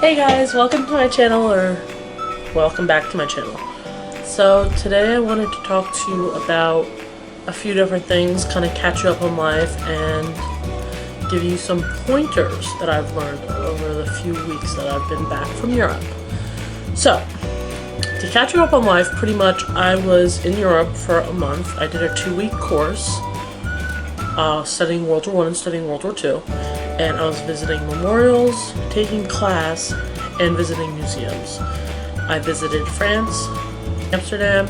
Hey guys, welcome to my channel, or welcome back to my channel. So today I wanted to talk to you about a few different things, kind of catch you up on life and give you some pointers that I've learned over the few weeks that I've been back from Europe. So, to catch you up on life, pretty much I was in Europe for a month. I did a 2-week course studying World War I and studying World War II. And I was visiting memorials, taking class, and visiting museums. I visited France, Amsterdam,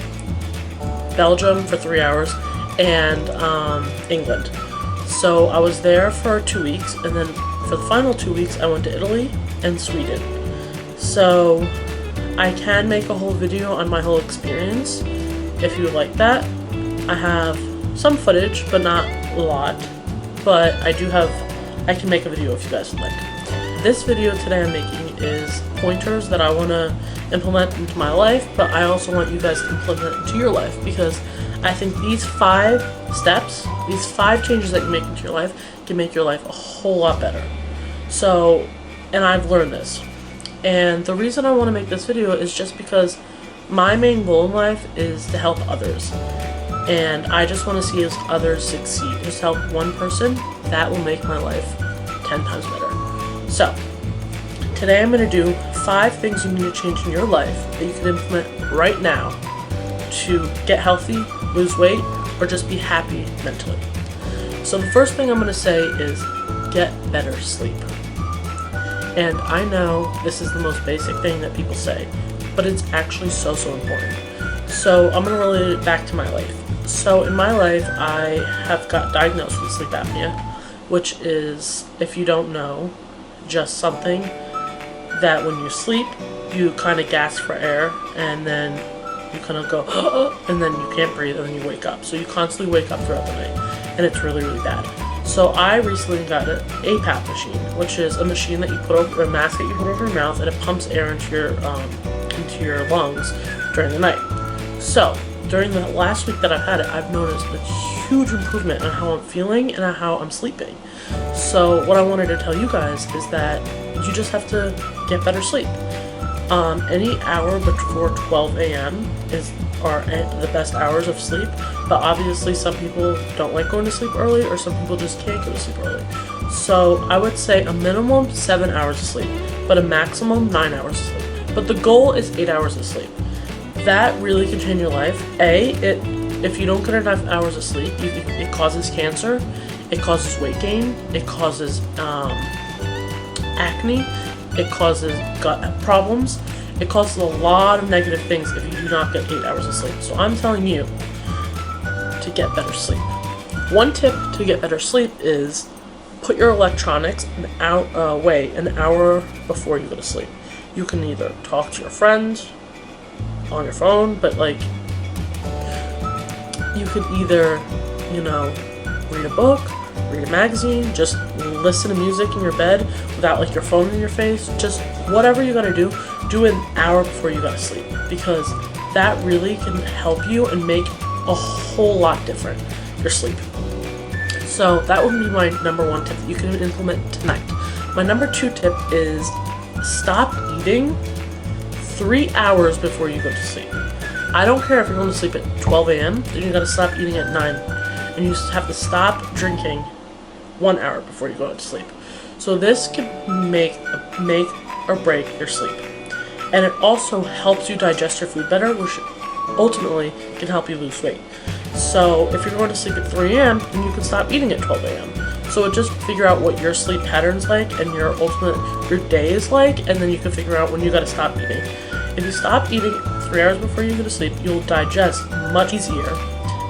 Belgium for 3 hours, and England. So I was there for 2 weeks, and then for the final 2 weeks I went to Italy and Sweden. So I can make a whole video on my whole experience if you would like that. I have some footage, but not a lot. But I can make a video if you guys would like. This video today I'm making is pointers that I want to implement into my life, but I also want you guys to implement into your life, because I think these 5 steps, these 5 changes that you make into your life can make your life a whole lot better. So, and I've learned this. And the reason I want to make this video is just because my main goal in life is to help others. And I just want to see as others succeed. Just help one person, that will make my life 10 times better. So, today I'm going to do 5 things you need to change in your life that you can implement right now to get healthy, lose weight, or just be happy mentally. So the first thing I'm going to say is get better sleep. And I know this is the most basic thing that people say, but it's actually so important. So I'm going to relate it back to my life. So in my life, I have got diagnosed with sleep apnea, which is, if you don't know, just something that when you sleep, you kind of gasp for air, and then you kind of go, and then you can't breathe, and then you wake up. So you constantly wake up throughout the night, and it's really bad. So I recently got an APAP machine, which is a machine that you put over, a mask that you put over your mouth, and it pumps air into your lungs during the night. So during the last week that I've had it, I've noticed a huge improvement in how I'm feeling and how I'm sleeping. So what I wanted to tell you guys is that you just have to get better sleep. Any hour before 12 a.m. are the best hours of sleep, but obviously some people don't like going to sleep early, or some people just can't go to sleep early. So I would say a minimum 7 hours of sleep, but a maximum 9 hours of sleep. But the goal is 8 hours of sleep. That really can change your life. If you don't get enough hours of sleep, it causes cancer, it causes weight gain, it causes acne, it causes gut problems, it causes a lot of negative things if you do not get 8 hours of sleep. So I'm telling you to get better sleep. One tip to get better sleep is put your electronics away an hour before you go to sleep. You can either talk to your friends on your phone, but like, you could either, read a book, read a magazine, just listen to music in your bed without like your phone in your face. Just whatever you gotta do an hour before you gotta sleep, because that really can help you and make a whole lot different your sleep. So that would be my number 1 tip that you can implement tonight. My number 2 tip is stop eating 3 hours before you go to sleep. I don't care if you're going to sleep at 12 a.m., then you gotta stop eating at 9. And you have to stop drinking 1 hour before you go to sleep. So this can make or break your sleep. And it also helps you digest your food better, which ultimately can help you lose weight. So if you're going to sleep at 3 a.m., then you can stop eating at 12 a.m. So just figure out what your sleep pattern's like and your day is like, and then you can figure out when you gotta stop eating. If you stop eating 3 hours before you go to sleep, you'll digest much easier,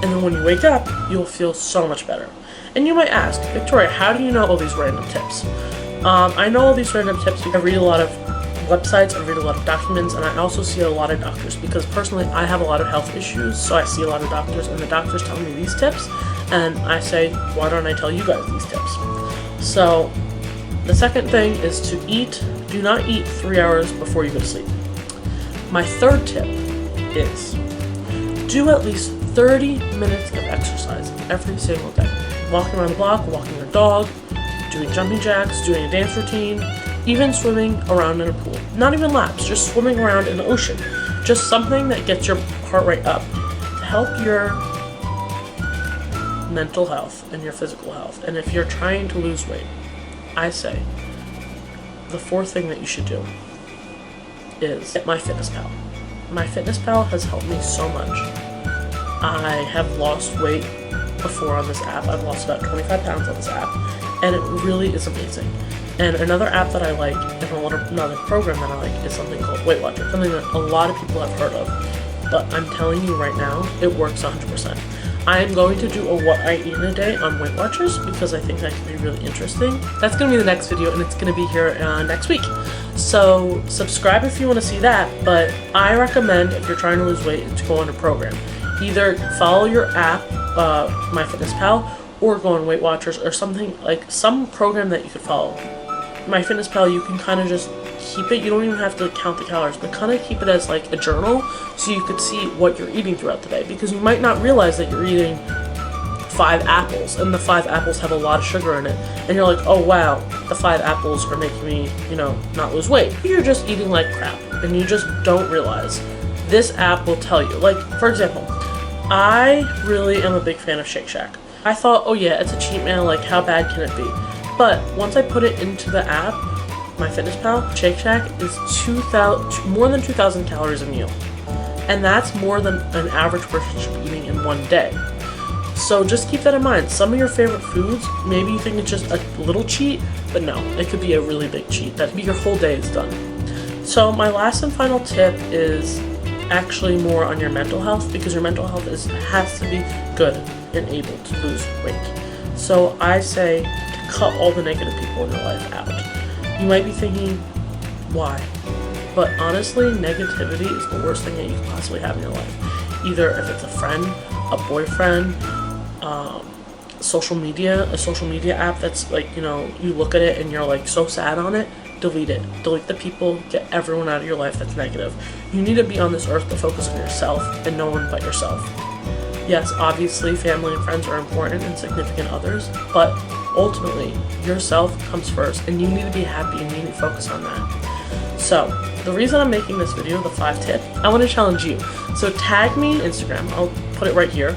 and then when you wake up, you'll feel so much better. And you might ask, Victoria, how do you know all these random tips? I know all these random tips because I read a lot of websites, I read a lot of documents, and I also see a lot of doctors, because personally I have a lot of health issues, so I see a lot of doctors, and the doctors tell me these tips, and I say, why don't I tell you guys these tips? So the second thing is to do not eat 3 hours before you go to sleep. My third tip is do at least 30 minutes of exercise every single day. Walking around the block, walking your dog, doing jumping jacks, doing a dance routine, even swimming around in a pool. Not even laps, just swimming around in the ocean. Just something that gets your heart rate up to help your mental health and your physical health. And if you're trying to lose weight, I say the fourth thing that you should do is get MyFitnessPal. MyFitnessPal has helped me so much. I have lost weight before on this app. I've lost about 25 pounds on this app, and it really is amazing. And another app that I like, and another program that I like, is something called Weight Watchers, something that a lot of people have heard of. But I'm telling you right now, it works 100%. I am going to do a what I eat in a day on Weight Watchers because I think that can be really interesting. That's going to be the next video, and it's going to be here next week. So subscribe if you want to see that, but I recommend if you're trying to lose weight to go on a program. Either follow your app, MyFitnessPal, or go on Weight Watchers or something like some program that you could follow. MyFitnessPal, you can kind of just keep it. You don't even have to count the calories, but kind of keep it as like a journal so you could see what you're eating throughout the day, because you might not realize that you're eating 5 apples and the 5 apples have a lot of sugar in it, and you're like, oh wow, the 5 apples are making me, not lose weight. You're just eating like crap and you just don't realize. This app will tell you. Like, for example, I really am a big fan of Shake Shack. I thought, oh yeah, it's a cheat meal, like how bad can it be? But once I put it into the app, MyFitnessPal, Shake Shack is more than 2,000 calories a meal. And that's more than an average person should be eating in one day. So just keep that in mind. Some of your favorite foods, maybe you think it's just a little cheat, but no, it could be a really big cheat. That could be your whole day is done. So my last and final tip is actually more on your mental health, because your mental health has to be good and able to lose weight. So I say to cut all the negative people in your life out. You might be thinking, why? But honestly, negativity is the worst thing that you could possibly have in your life. Either if it's a friend, a boyfriend, a social media app that's like, you look at it and you're like so sad on it, delete it. Delete the people, get everyone out of your life that's negative. You need to be on this earth to focus on yourself and no one but yourself. Yes, obviously family and friends are important and significant others, but ultimately yourself comes first and you need to be happy and you need to focus on that. So the reason I'm making this video, the 5 tips, I want to challenge you. So tag me Instagram. I'll put it right here.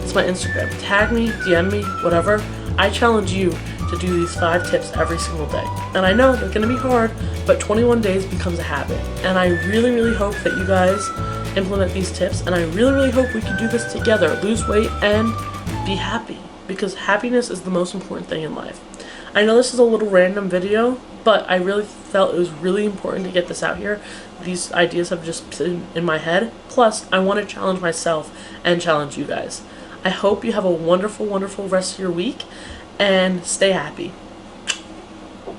It's my Instagram. Tag me, DM me, whatever. I challenge you to do these 5 tips every single day. And I know they're going to be hard, but 21 days becomes a habit. And I really, really hope that you guys implement these tips, and I really, really hope we can do this together. Lose weight and be happy, because happiness is the most important thing in life. I know this is a little random video, but I really felt it was really important to get this out here. These ideas have just been in my head. Plus, I want to challenge myself and challenge you guys. I hope you have a wonderful, wonderful rest of your week, and stay happy.